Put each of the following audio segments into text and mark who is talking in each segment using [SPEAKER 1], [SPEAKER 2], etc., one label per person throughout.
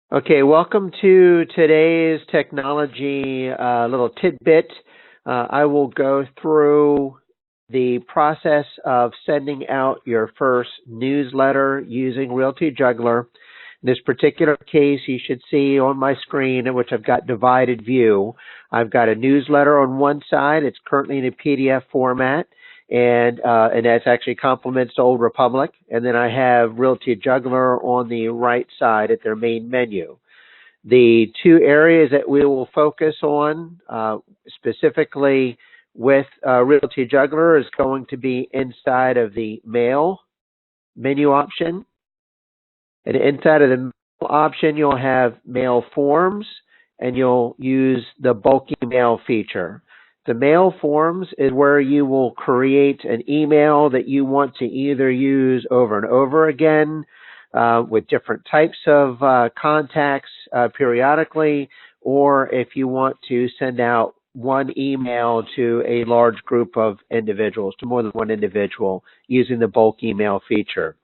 [SPEAKER 1] Okay, welcome to today's technology little tidbit. I will go through the process of sending out your first newsletter using Realty Juggler. In this particular case, you should see on my screen, in which I've got divided view. I've got a newsletter on one side. It's currently in a PDF format, and that's actually complements Old Republic. And then I have Realty Juggler on the right side at their main menu. The two areas that we will focus on specifically with Realty Juggler is going to be inside of the mail menu option. And inside of the mail option, you'll have mail forms, and you'll use the bulky mail feature. The mail forms is where you will create an email that you want to either use over and over again with different types of contacts periodically, or if you want to send out one email to a large group of individuals, to more than one individual, using the bulk email feature.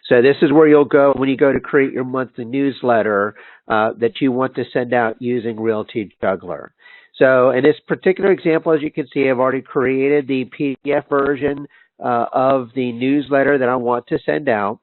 [SPEAKER 1] So this is where you'll go when you go to create your monthly newsletter that you want to send out using Realty Juggler. So in this particular example, as you can see, I've already created the PDF version of the newsletter that I want to send out.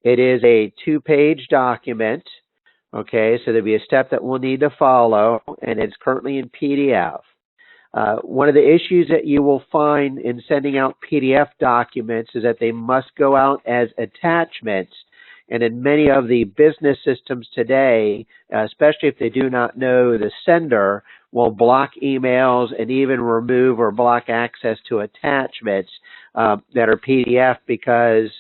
[SPEAKER 1] It is a 2-page document. Okay, so there'll be a step that we'll need to follow, and it's currently in PDF. One of the issues that you will find in sending out PDF documents is that they must go out as attachments. And in many of the business systems today, especially if they do not know the sender, will block emails and even remove or block access to attachments that are PDF because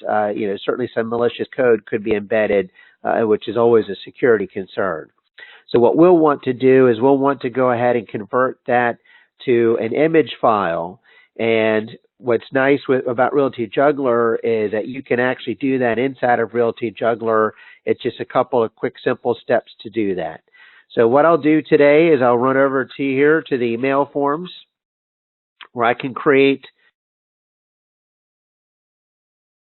[SPEAKER 1] certainly some malicious code could be embedded, which is always a security concern. So what we'll want to do is we'll want to go ahead and convert that to an image file. And what's nice about Realty Juggler is that you can actually do that inside of Realty Juggler. It's just a couple of quick, simple steps to do that. So what I'll do today is I'll run over to here to the mail forms where I can create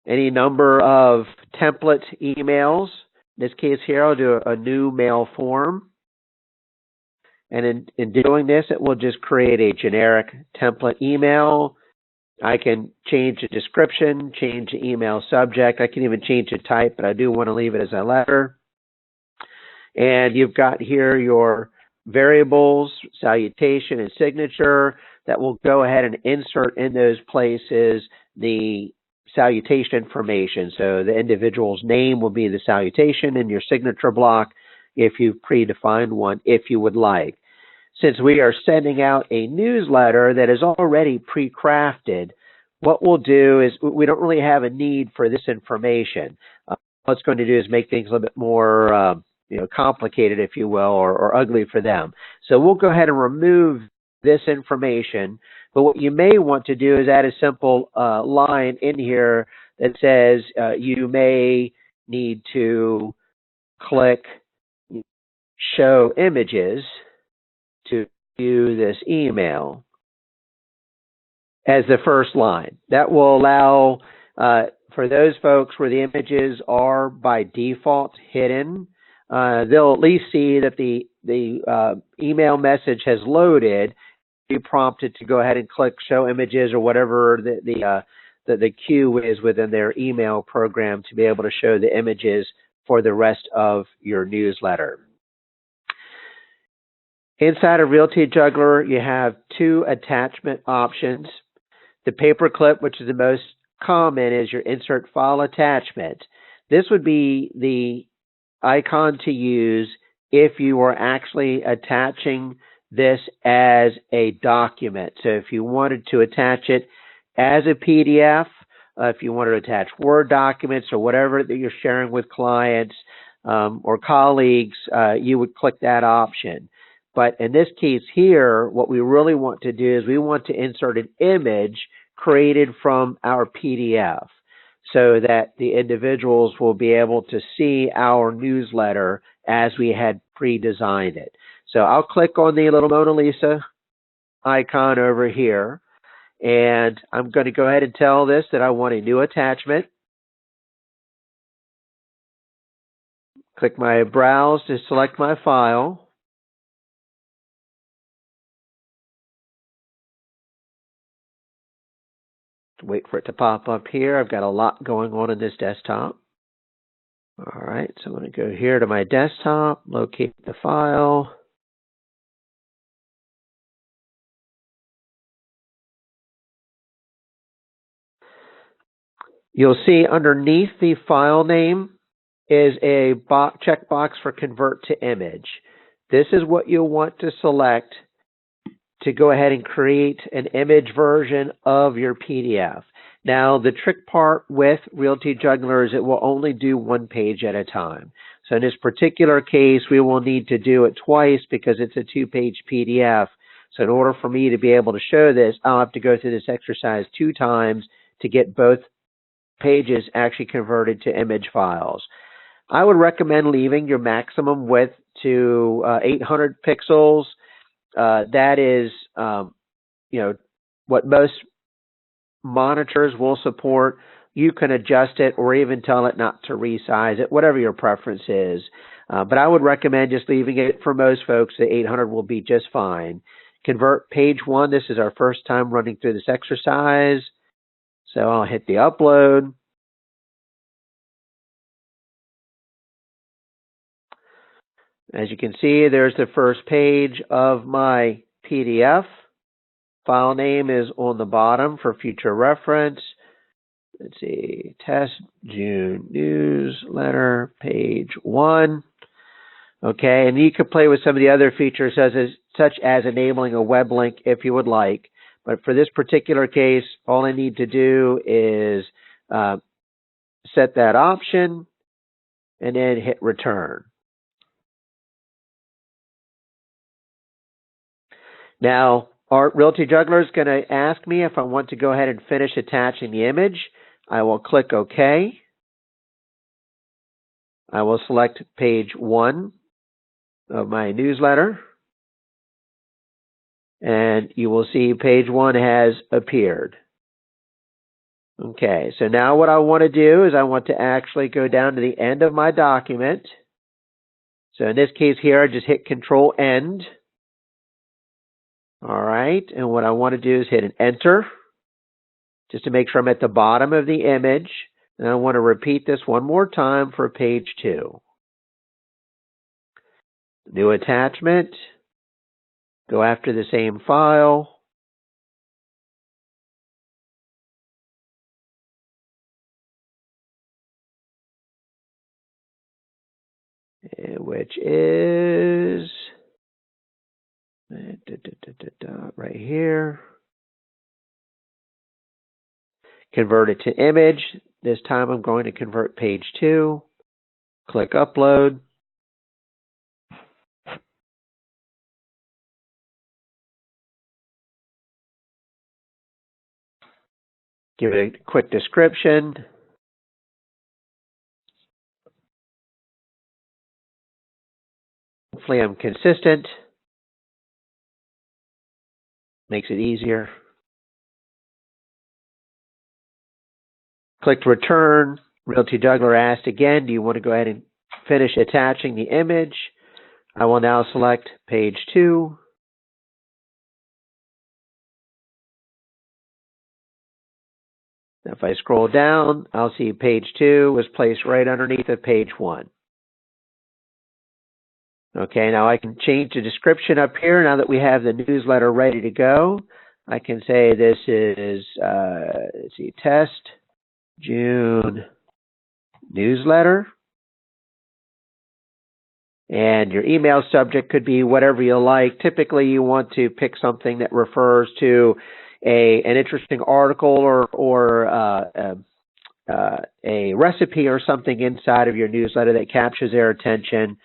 [SPEAKER 1] any number of template emails. In this case here, I'll do a new mail form. And in doing this, it will just create a generic template email. I can change the description, change the email subject. I can even change the type, but I do want to leave it as a letter. And you've got here your variables, salutation, and signature that will go ahead and insert in those places the salutation information. So the individual's name will be the salutation in your signature block if you've predefined one, if you would like. Since we are sending out a newsletter that is already pre-crafted, what we'll do is we don't really have a need for this information. What it's going to do is make things a little bit more complicated, if you will, or ugly for them. So we'll go ahead and remove this information. But what you may want to do is add a simple line in here that says you may need to click show images to view this email as the first line. That will allow for those folks where the images are by default hidden, they'll at least see that the email message has loaded, be prompted to go ahead and click show images or whatever the queue is within their email program to be able to show the images for the rest of your newsletter. Inside of Realty Juggler, you have two attachment options. The paperclip, which is the most common, is your insert file attachment. This would be the icon to use if you are actually attaching this as a document. So if you wanted to attach it as a PDF, if you wanted to attach Word documents or whatever that you're sharing with clients or colleagues, you would click that option. But in this case here, what we really want to do is we want to insert an image created from our PDF so that the individuals will be able to see our newsletter as we had pre-designed it. So I'll click on the little Mona Lisa icon over here, and I'm going to go ahead and tell this that I want a new attachment. Click my Browse to select my file. Wait for it to pop up here. I've got a lot going on in this desktop. All right, so I'm going to go here to my desktop, locate the file. You'll see underneath the file name is a checkbox for Convert to Image. This is what you'll want to select to go ahead and create an image version of your PDF. Now, the trick part with Realty Juggler is it will only do one page at a time. So in this particular case, we will need to do it twice because it's a 2-page PDF. So in order for me to be able to show this, I'll have to go through this exercise 2 times to get both pages actually converted to image files. I would recommend leaving your maximum width to 800 pixels. That is, what most monitors will support. You can adjust it or even tell it not to resize it, whatever your preference is. But I would recommend just leaving it for most folks. The 800 will be just fine. Convert page 1. This is our first time running through this exercise. So I'll hit the upload. As you can see, there's the first page of my PDF. File name is on the bottom for future reference. Let's see, Test June Newsletter, page 1. Okay, and you can play with some of the other features such as enabling a web link if you would like. But for this particular case, all I need to do is set that option and then hit return. Now, our Realty Juggler is going to ask me if I want to go ahead and finish attaching the image. I will click OK. I will select page 1 of my newsletter. And you will see page 1 has appeared. Okay, so now what I want to do is I want to actually go down to the end of my document. So in this case here, I just hit Control End. All right, and what I want to do is hit an Enter, just to make sure I'm at the bottom of the image. And I want to repeat this one more time for page 2. New attachment. Go after the same file. Which is right here. Convert it to image. This time I'm going to convert page 2. Click Upload. Give it a quick description. Hopefully I'm consistent. Makes it easier. Click Return. Realty Juggler asked again, do you want to go ahead and finish attaching the image? I will now select page 2. If I scroll down, I'll see page 2 was placed right underneath of page 1. Okay, now I can change the description up here. Now that we have the newsletter ready to go, I can say this is, let's see, Test June Newsletter. And your email subject could be whatever you like. Typically, you want to pick something that refers to an interesting article or a recipe or something inside of your newsletter that captures their attention.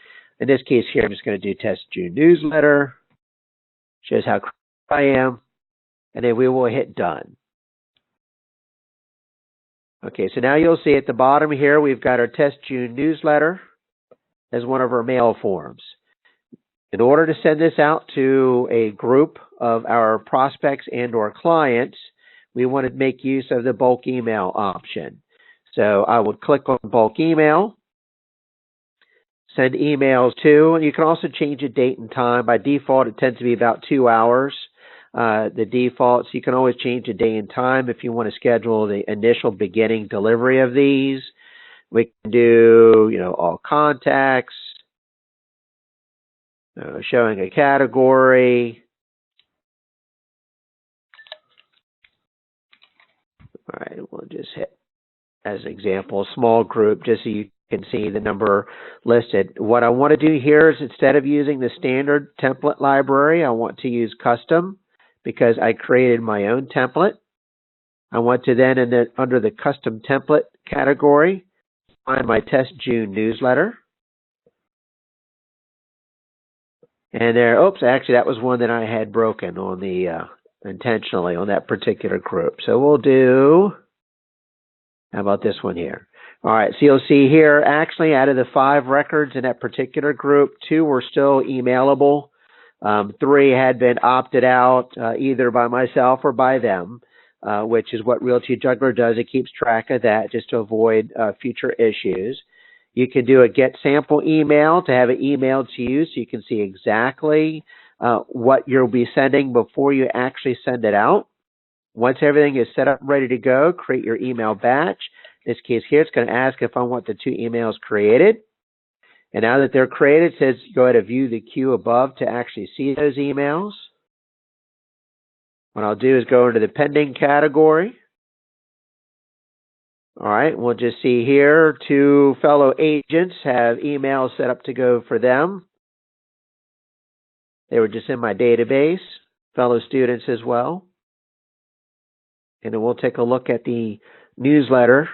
[SPEAKER 1] In this case here, I'm just going to do Test June Newsletter. Shows how creative I am. And then we will hit Done. Okay, so now you'll see at the bottom here, we've got our Test June Newsletter as one of our mail forms. In order to send this out to a group of our prospects and or clients, we want to make use of the bulk email option. So I would click on bulk email, send emails to. And you can also change the date and time. By default, it tends to be about 2 hours. The default, so you can always change the day and time if you want to schedule the initial beginning delivery of these. We can do, all contacts, showing a category. All right, we'll just hit, as an example, a small group, just so you can see the number listed. What I want to do here is, instead of using the standard template library, I want to use custom, because I created my own template. I want to then, under the custom template category, find my Test June newsletter. And there, actually that was one that I had broken on the, intentionally on that particular group. So we'll do, how about this one here? All right, so you'll see here, actually out of the 5 records in that particular group, 2 were still emailable. 3 had been opted out, either by myself or by them, which is what Realty Juggler does. It keeps track of that just to avoid future issues. You can do a get sample email to have it emailed to you, so you can see exactly what you'll be sending before you actually send it out. Once everything is set up, ready to go, create your email batch. In this case here, it's going to ask if I want the 2 emails created. And now that they're created, it says go ahead and view the queue above to actually see those emails. What I'll do is go into the pending category. All right, we'll just see here 2 fellow agents have emails set up to go for them. They were just in my database, fellow students as well. And then we'll take a look at the newsletter,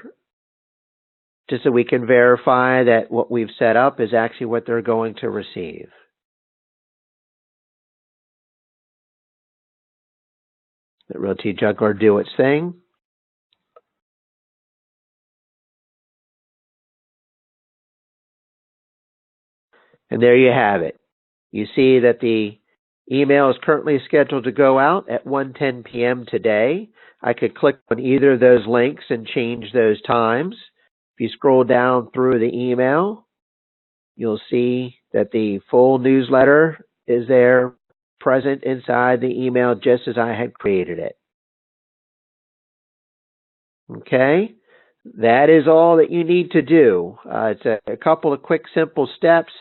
[SPEAKER 1] just so we can verify that what we've set up is actually what they're going to receive. Let Realty Juggler do its thing. And there you have it. You see that the email is currently scheduled to go out at 1:10 p.m. today. I could click on either of those links and change those times. If you scroll down through the email, you'll see that the full newsletter is there, present inside the email, just as I had created it. Okay, that is all that you need to do. It's a couple of quick, simple steps.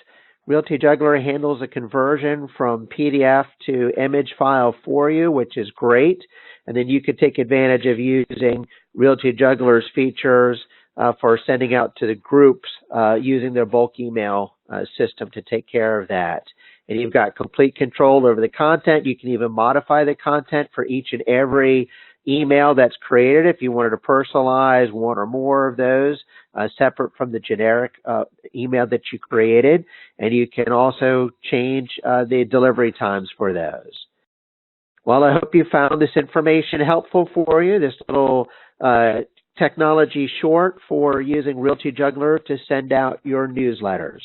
[SPEAKER 1] Realty Juggler handles a conversion from PDF to image file for you, which is great. And then you could take advantage of using Realty Juggler's features for sending out to the groups using their bulk email system to take care of that. And you've got complete control over the content. You can even modify the content for each and every email that's created if you wanted to personalize one or more of those separate from the generic email that you created. And you can also change the delivery times for those. Well, I hope you found this information helpful for you, this little technology short for using Realty Juggler to send out your newsletters.